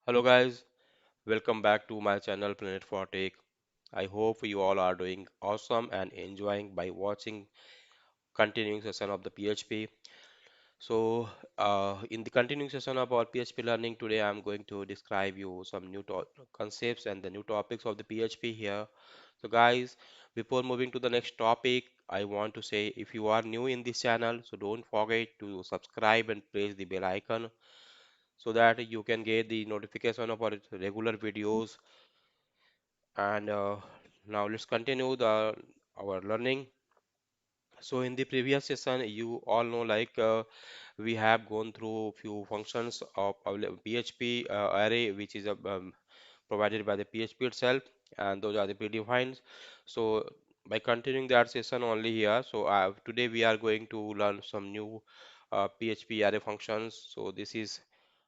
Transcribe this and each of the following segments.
Hello guys, welcome back to my channel Planet for Tech. I hope you all are doing awesome and enjoying by watching continuing session of the PHP. In the continuing session of our PHP learning today, I'm going to describe you some new concepts and the new topics of the PHP here. So guys, before moving to the next topic, I want to say if you are new in this channel, so don't forget to subscribe and press the bell icon so that you can get the notification of our regular videos. And now let's continue the our learning. So in the previous session, you all know we have gone through few functions of our PHP array, which is provided by the PHP itself, and those are the predefined. So by continuing that session only here, so today we are going to learn some new PHP array functions. So this is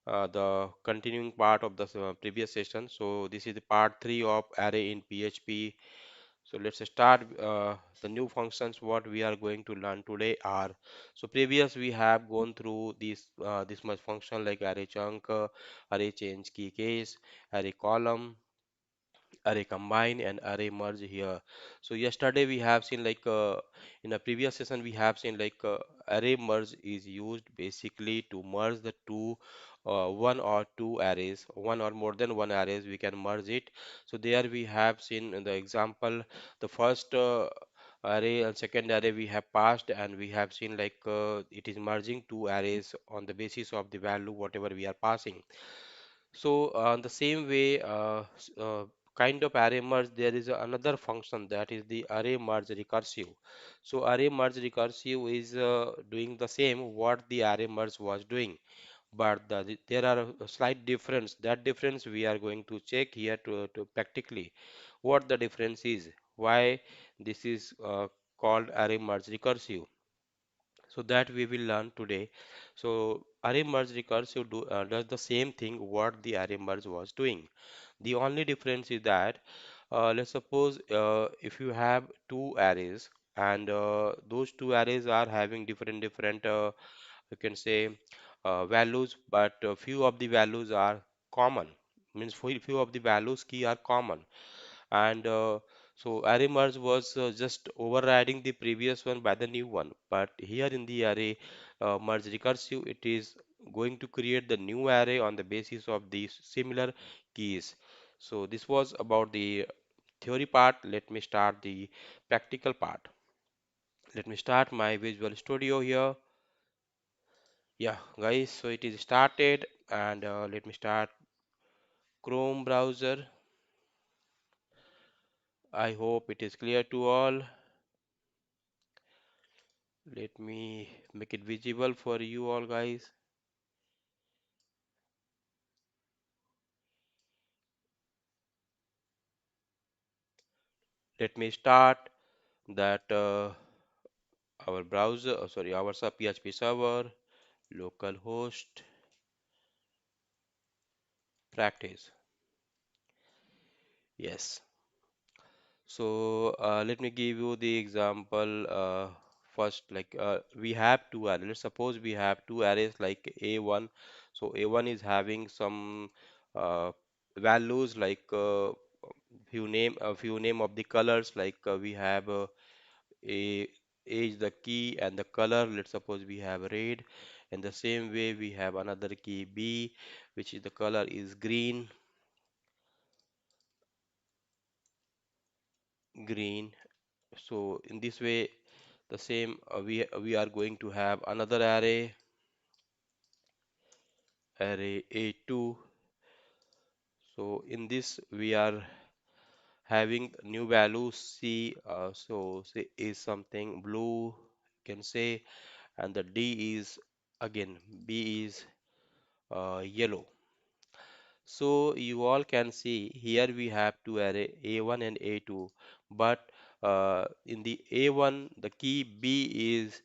the continuing part of the previous session. So this is the part 3 of array in PHP. So let's start the new functions what we are going to learn today are. So previous we have gone through this much function like array chunk, array change key case, array column, array combine and array merge here. So yesterday we have seen in a previous session we have seen array merge is used basically to merge the two one or two arrays, one or more than one arrays we can merge it. So there we have seen in the example the first array and second array we have passed, and we have seen it is merging two arrays on the basis of the value whatever we are passing. So the same way, kind of array merge, there is another function that is the array merge recursive. So array merge recursive is doing the same what the array merge was doing, but there are a slight difference. That difference we are going to check here to practically what the difference is. Why this is called array merge recursive. So that we will learn today. So array merge recursive does the same thing what the array merge was doing. The only difference is that let's suppose if you have two arrays, and those two arrays are having different you can say values, but few of the values are common, means few of the values key are common. And so array merge was just overriding the previous one by the new one, but here in the array merge recursive it is going to create the new array on the basis of these similar keys. So this was about the theory part. Let me start the practical part. Let me start my Visual Studio here. Yeah guys, so it is started, and let me start Chrome browser. I hope it is clear to all. Let me make it visible for you all guys. Let me start that our browser, sorry, our PHP server, localhost, practice. Yes. So let me give you the example first. We have two arrays. Let's suppose we have two arrays like A1. So A1 is having some values like a few name of the colors we have a age the key and the color. Let's suppose we have red. In the same way we have another key B, which is the color is green. So in this way the same we are going to have another array A2. So in this we are having new value C, so C is something blue, you can say, and the D is again B is yellow. So you all can see here we have two array A1 and A2, but in the A1 the key B is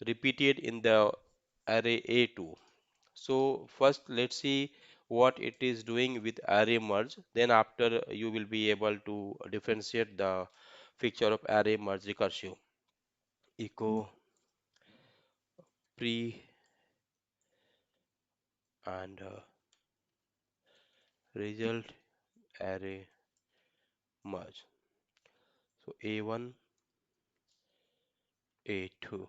repeated in the array A2. So first let's see what it is doing with array merge. Then after you will be able to differentiate the feature of array merge recursive. Echo pre and result array merge. So A1, A2.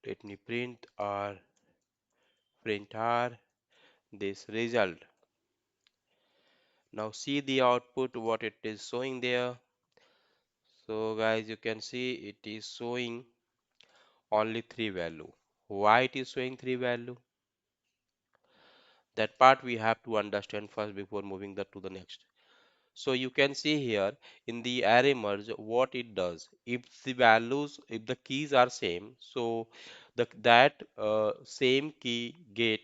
Let me print R this result. Now see the output what it is showing there. So guys, you can see it is showing only three value. Why it is showing three value? That part we have to understand first before moving that to the next. So you can see here in the array merge what it does. If the keys are same, so that same key get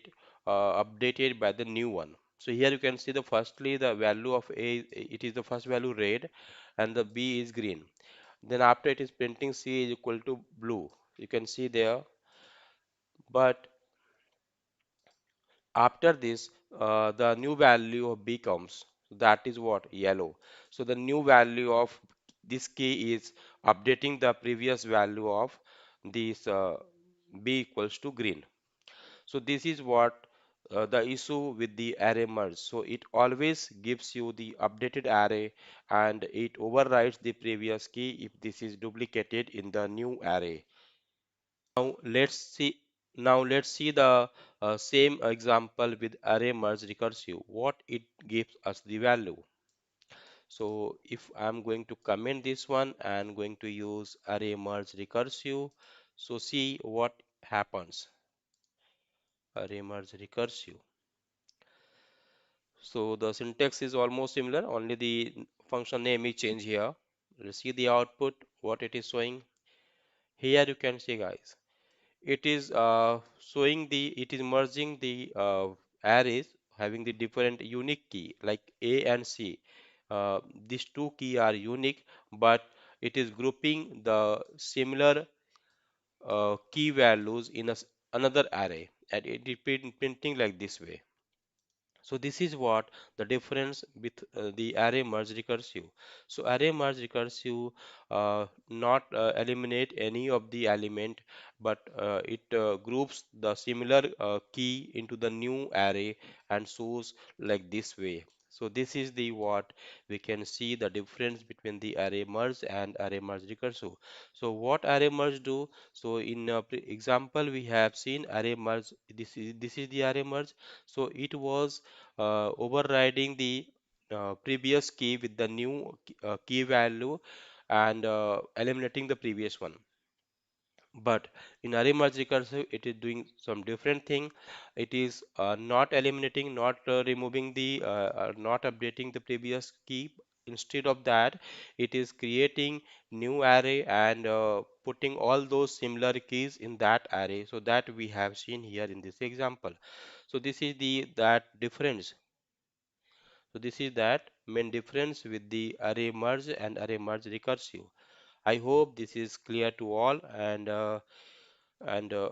updated by the new one. So here you can see the firstly the value of A, it is the first value red and the B is green. Then after it is printing C is equal to blue. You can see there, but after this, the new value of B comes. That is what? Yellow. So the new value of this key is updating the previous value of this B equals to green. So this is what the issue with the array merge. So it always gives you the updated array and it overrides the previous key if this is duplicated in the new array. Now let's see now let's see the same example with array merge recursive. What it gives us the value. So if I'm going to comment this one and going to use array merge recursive, so see what happens. Array merge recursive. So the syntax is almost similar, only the function name is changed here. Let's see the output, what it is showing. Here you can see guys. It is it is merging the arrays having the different unique key like A and C. These two key are unique, but it is grouping the similar key values in another array and it is printing like this way. So this is what the difference with the array merge recursive. So array merge recursive not eliminate any of the element, but it groups the similar key into the new array and shows like this way. So this is the what we can see the difference between the array merge and array merge recursive. So what array merge do? So in example we have seen array merge. This is the array merge. So it was overriding the previous key with the new key value and eliminating the previous one. But in array merge recursive, it is doing some different thing. It is not eliminating, not removing not updating the previous key. Instead of that, it is creating new array and putting all those similar keys in that array. So that we have seen here in this example. So this is the that difference. So this is that main difference with the array merge and array merge recursive. I hope this is clear to all and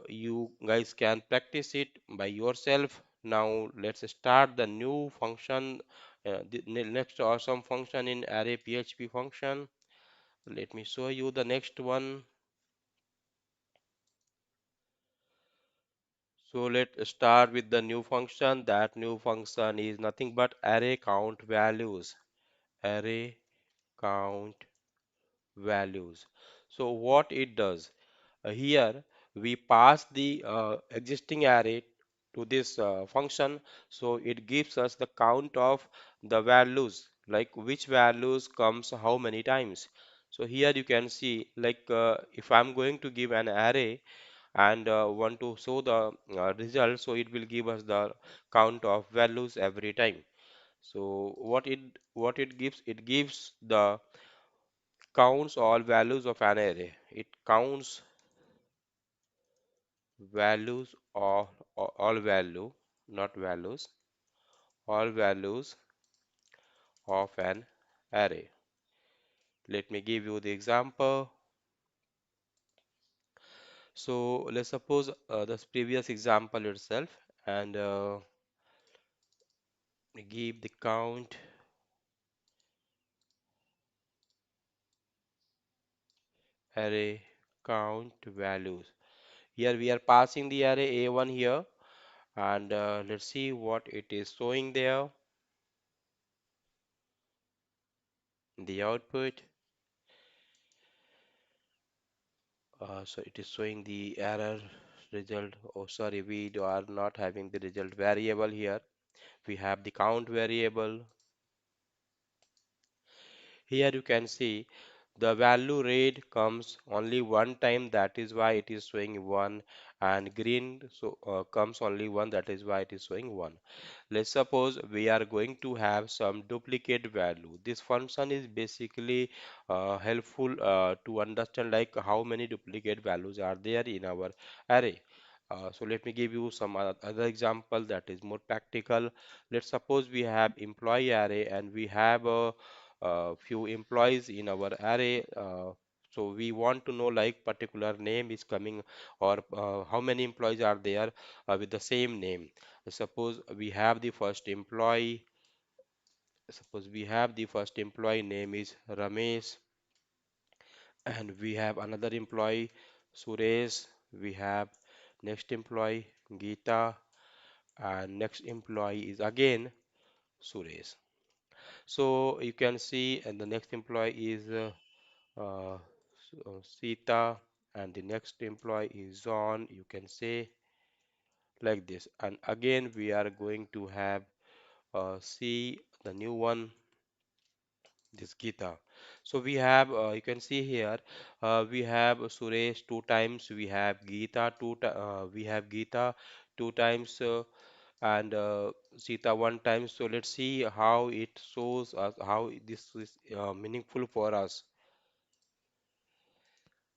you guys can practice it by yourself. Now let's start the new function, the next awesome function in array PHP function. Let me show you the next one. So let's start with the new function. That new function is nothing but array count values. Array count values. So what it does here we pass the existing array to this function, so it gives us the count of the values like which values comes how many times. So here you can see like if I'm going to give an array and want to show the result, so it will give us the count of values every time. So what it gives, it gives the counts all values of an array. It counts values of all value, not values, all values of an array. Let me give you the example. So let's suppose this previous example itself and give the count array count values. Here we are passing the array A1 here and let's see what it is showing there in the output. So it is showing the error result. Oh, sorry, are not having the result variable here. We have the count variable. Here you can see the value red comes only one time, that is why it is showing 1, and green comes only one, that is why it is showing 1. Let's suppose we are going to have some duplicate value. This function is basically helpful to understand like how many duplicate values are there in our array. So let me give you some other example that is more practical. Let's suppose we have employee array and we have a few employees in our array. So we want to know like particular name is coming, or how many employees are there with the same name. Suppose we have the first employee. Suppose we have the first employee name is Ramesh, and we have another employee Suresh. We have next employee Geeta, and next employee is again Suresh. So you can see, and the next employee is Sita, and the next employee is John. You can say like this, and again we are going to have see the new one, this Gita. So we have, you can see here, we have Suresh two times, we have Geeta we have Geeta two times, and Sita one time. So let's see how it shows us how this is meaningful for us.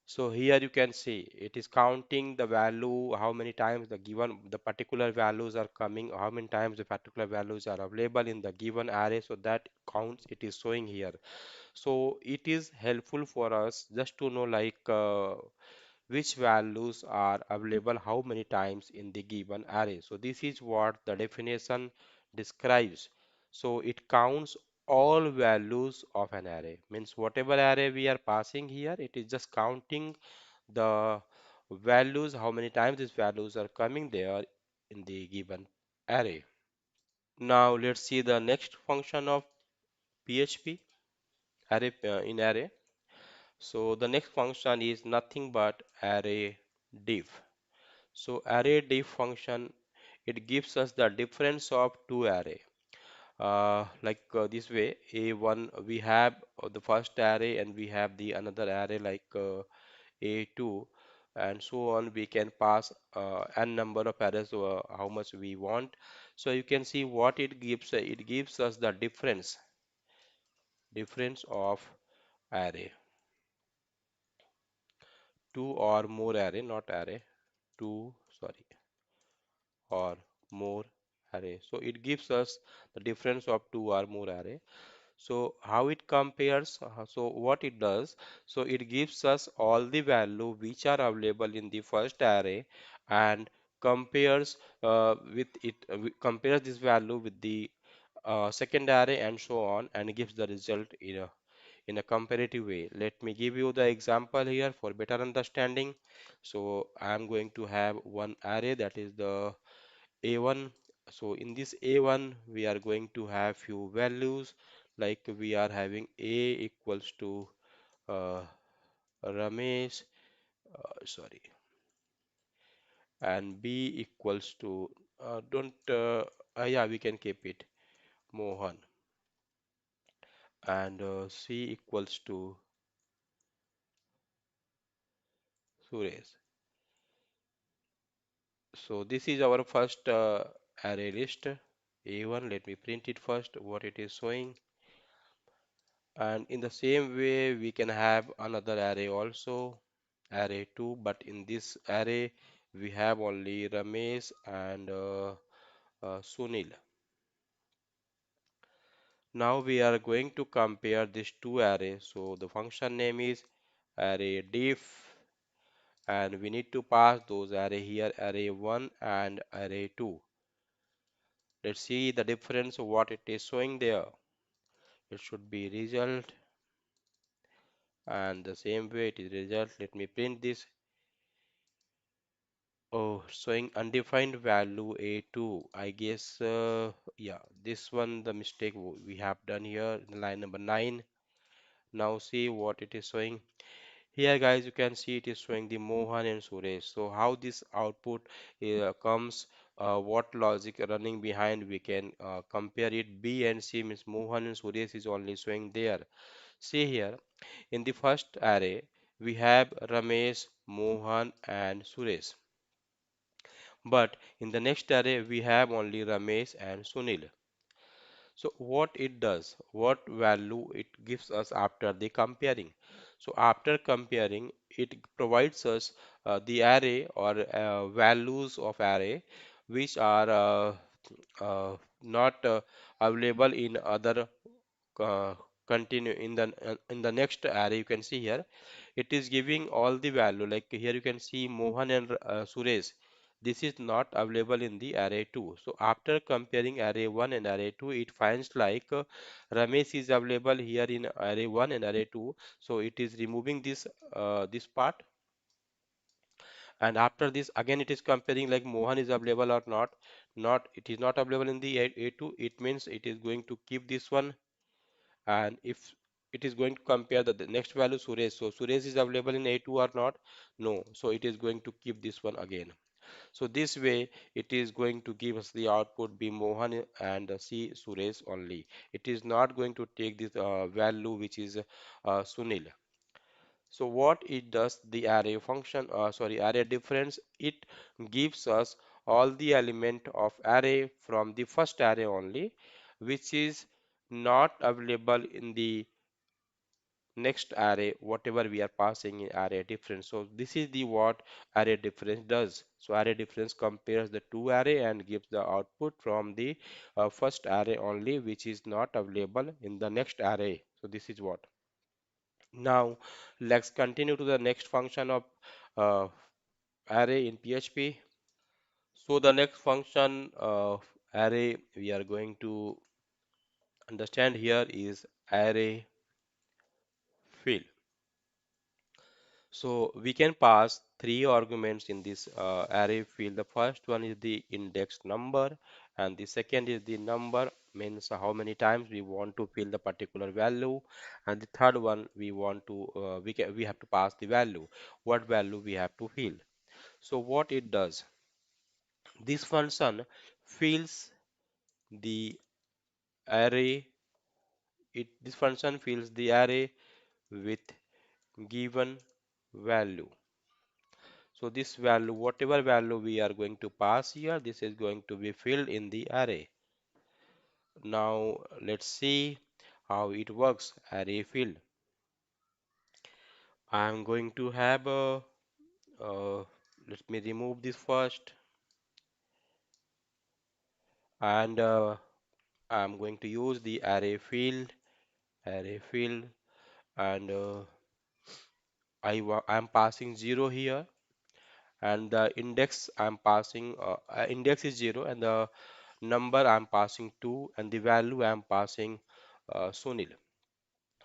So here you can see it is counting the value, how many times the particular values are coming, how many times the particular values are available in the given array. So that counts, it is showing here. So it is helpful for us just to know like which values are available how many times in the given array. So this is what the definition describes. So it counts all values of an array. Means whatever array we are passing here, it is just counting the values, how many times these values are coming there in the given array. Now let's see the next function of PHP array in array. So the next function is nothing but array diff. So array diff function, it gives us the difference of two array. Like this way, A1 we have the first array and we have the another array like A2, and so on. We can pass n number of arrays how much we want. So you can see what it gives. It gives us the difference of array, two or more array, not array, two, sorry, or more array. So it gives us the difference of two or more array. So how it compares, so what it does, so it gives us all the value which are available in the first array, and compares compares this value with the second array and so on, and gives the result in a comparative way. Let me give you the example here for better understanding. So I am going to have one array that is the A1. So in this A1 we are going to have few values, like we are having A equals to uh, Ramesh, sorry, and B equals to don't yeah, we can keep it Mohan, and C equals to Suresh. So this is our first array list A1. Let me print it first what it is showing. And in the same way, we can have another array also, array 2, but in this array, we have only Ramesh and Sunil. Now we are going to compare these two arrays. So the function name is array diff, and we need to pass those array here, array 1 and array 2. Let's see the difference of what it is showing there. It should be result, and the same way it is result. Let me print this. Oh, showing undefined value A2. I guess, yeah, this one, the mistake we have done here in line number 9. Now see what it is showing. Here, guys, you can see it is showing the Mohan and Suresh. So how this output comes, what logic running behind, we can compare it. B and C means Mohan and Suresh is only showing there. See here, in the first array, we have Ramesh, Mohan and Suresh. But in the next array, we have only Ramesh and Sunil. So what it does, what value it gives us after the comparing. So after comparing, it provides us the array or values of array which are not available in other uh, continue in the next array. You can see here it is giving all the value, like here you can see Mohan and Suresh. This is not available in the array 2. So after comparing array 1 and array 2, it finds like Ramesh is available here in array 1 and array 2. So it is removing this part, and after this again it is comparing like Mohan is available or not. Not, it is not available in the A2. It means it is going to keep this one, and if it is going to compare the next value Suresh, so Suresh is available in A2 or not? No, so it is going to keep this one again. So this way it is going to give us the output B Mohan and C Suresh only. It is not going to take this value which is Sunil. So what it does, the array function, sorry, array difference, it gives us all the element of array from the first array only, which is not available in the next array, whatever we are passing in array difference. So this is the what array difference does. So array difference compares the two array and gives the output from the first array only, which is not available in the next array. So this is what. Now let's continue to the next function of uh, array in PHP. So the next function of array we are going to understand here is array fill. So we can pass three arguments in this array field. The first one is the index number, and the second is the number, means how many times we want to fill the particular value, and the third one we want to we have to pass the value, what value we have to fill. So what it does, this function fills the array. This function fills the array with given value. So this value, whatever value we are going to pass here, this is going to be filled in the array. Now let's see how it works. Array fill. I'm going to have a, uh, let me remove this first, and I'm going to use the array field, and I'm passing 0 here, and the index I'm passing index is 0, and the number I'm passing 2, and the value I'm passing Sunil.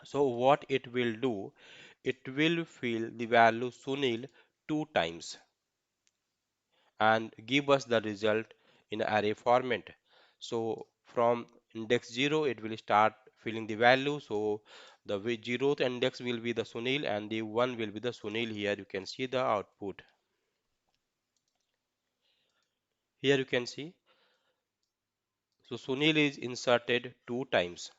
So what it will do, it will fill the value Sunil two times and give us the result in array format. So from index 0 it will start filling the value. So the zeroth index will be the Sunil and the 1 will be the Sunil. Here you can see the output. Here you can see. So Sunil is inserted two times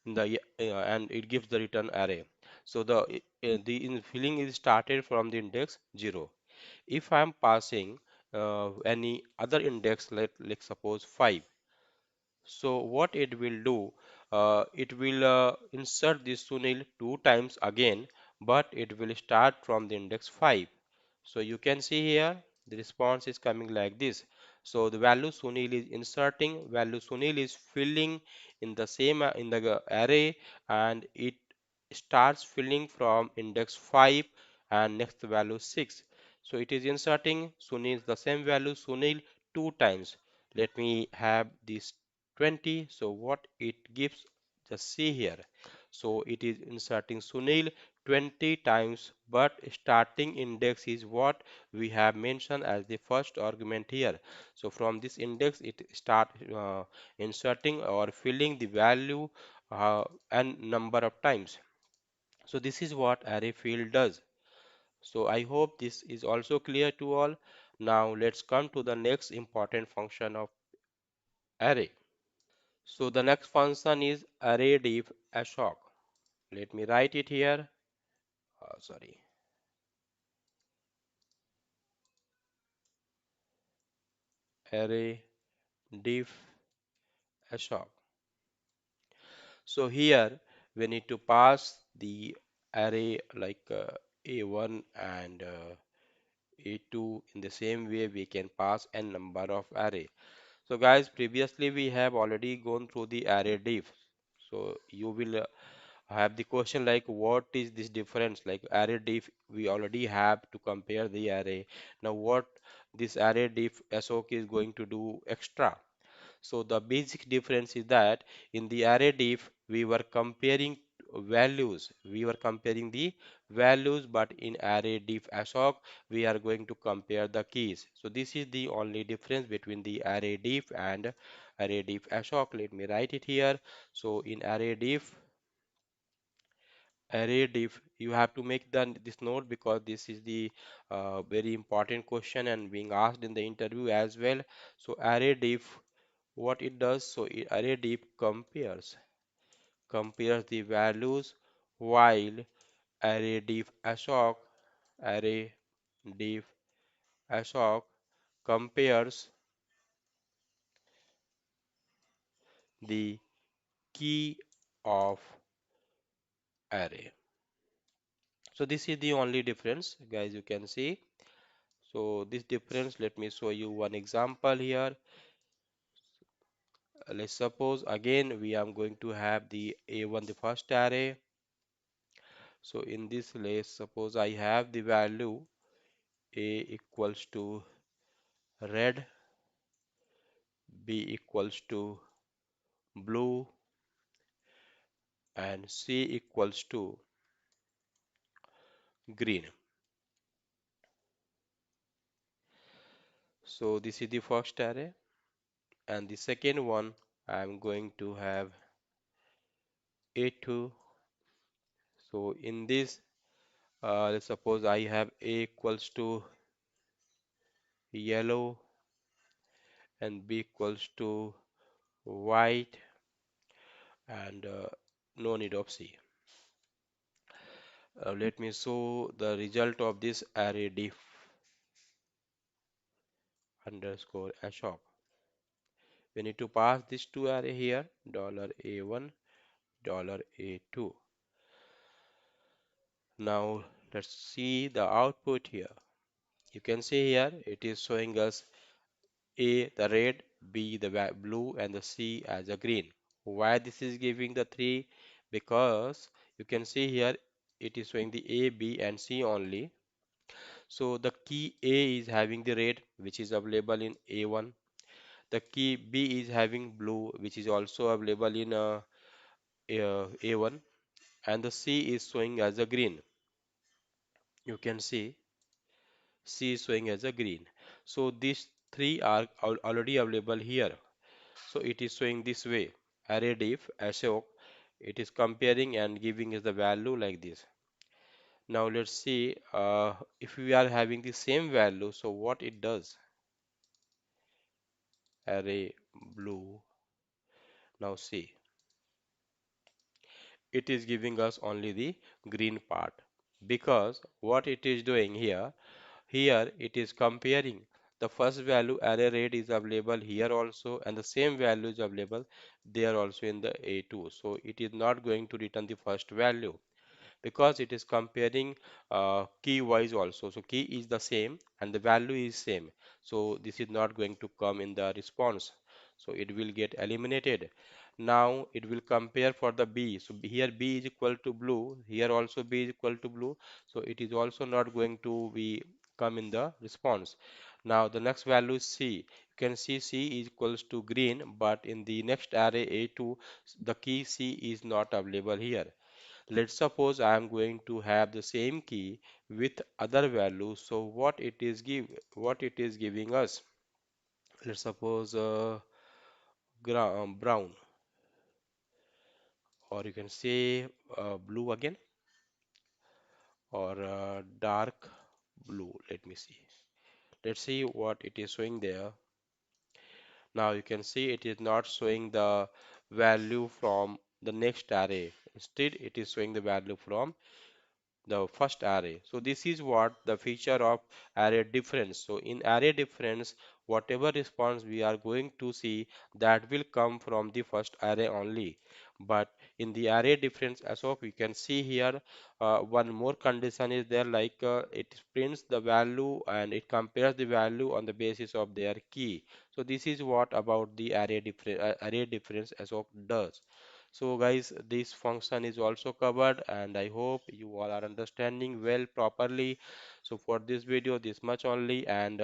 in the and it gives the return array. So the in filling is started from the index 0. If I am passing any other index, like suppose 5, so what it will do, it will insert this Sunil two times again, but it will start from the index 5. So you can see here the response is coming like this. So the value Sunil is inserting, value Sunil is filling in the same in the array, and it starts filling from index 5 and next value 6. So it is inserting Sunil the same value Sunil two times. Let me have this 20. So what it gives, just see here. So it is inserting Sunil 20 times, but starting index is what we have mentioned as the first argument here. So from this index it start inserting or filling the value and number of times. So this is what array field does. So I hope this is also clear to all. Now let's come to the next important function of array. So the next function is array diff assoc. Let me write it here. Sorry, array diff assoc. So here we need to pass the array like a1 and a2. In the same way we can pass n number of array. So guys, previously we have already gone through the array diff. So you will have the question like what is this difference, like array diff we already have to compare the array. Now what this array diff SOC is going to do extra? So the basic difference is that in the array diff we were comparing the values, but in array diff assoc we are going to compare the keys. So this is the only difference between the array diff and array diff assoc. Let me write it here. So in array diff you have to make this note because this is the very important question and being asked in the interview as well. So array diff, what it does, so array diff compares the values, while array diff assoc array diff assoc compares the key of array. So this is the only difference, guys, you can see. So this difference, let me show you one example here. Let's suppose again we are going to have the a1, the first array. So in this, let's suppose I have the value a equals to red, b equals to blue, and c equals to green. So this is the first array, and the second one I'm going to have a2. So in this, let's suppose I have a equals to yellow and b equals to white, and no need of c. Let me show the result of this array diff underscore assoc. We need to pass these two array here, $a1, $a2. Now let's see the output here. You can see here it is showing us A the red, B the blue, and the C as a green. Why this is giving the three? Because you can see here it is showing the A, B, and C only. So the key A is having the red, which is available in A1. The key B is having blue, which is also available in A1, and the C is showing as a green. You can see C is showing as a green. So these three are already available here. So it is showing this way. Array diff assoc, it is comparing and giving us the value like this. Now let's see if we are having the same value. So what it does? Array blue. Now see, it is giving us only the green part, because what it is doing here, it is comparing the first value array red is available here also, and the same value is available there also in the A2. So it is not going to return the first value because it is comparing key wise also. So key is the same and the value is same. So this is not going to come in the response. So it will get eliminated. Now it will compare for the B. So here B is equal to blue. Here also B is equal to blue. So it is also not going to be come in the response. Now the next value is C. You can see C is equals to green, but in the next array A2, the key C is not available here. Let's suppose I am going to have the same key with other values. So what it is giving us? Let's suppose brown, or you can say blue again, or dark blue. Let me see. Let's see what it is showing there. Now you can see it is not showing the value from the next array. Instead, it is showing the value from the first array. So this is what the feature of array difference. So in array difference, whatever response we are going to see, that will come from the first array only. But in the array difference, as of you can see here, one more condition is there, like it prints the value and it compares the value on the basis of their key. So this is what about the array difference as of does. So guys, this function is also covered and I hope you all are understanding well properly. So for this video, this much only, and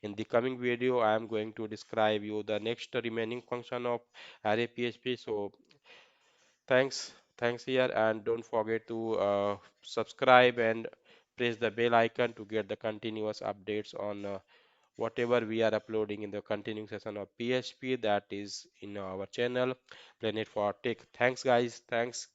in the coming video, I am going to describe you the next remaining function of array PHP. So thanks here, and don't forget to subscribe and press the bell icon to get the continuous updates on whatever we are uploading in the continuing session of PHP that is in our channel Planet for Tech. Thanks guys. Thanks.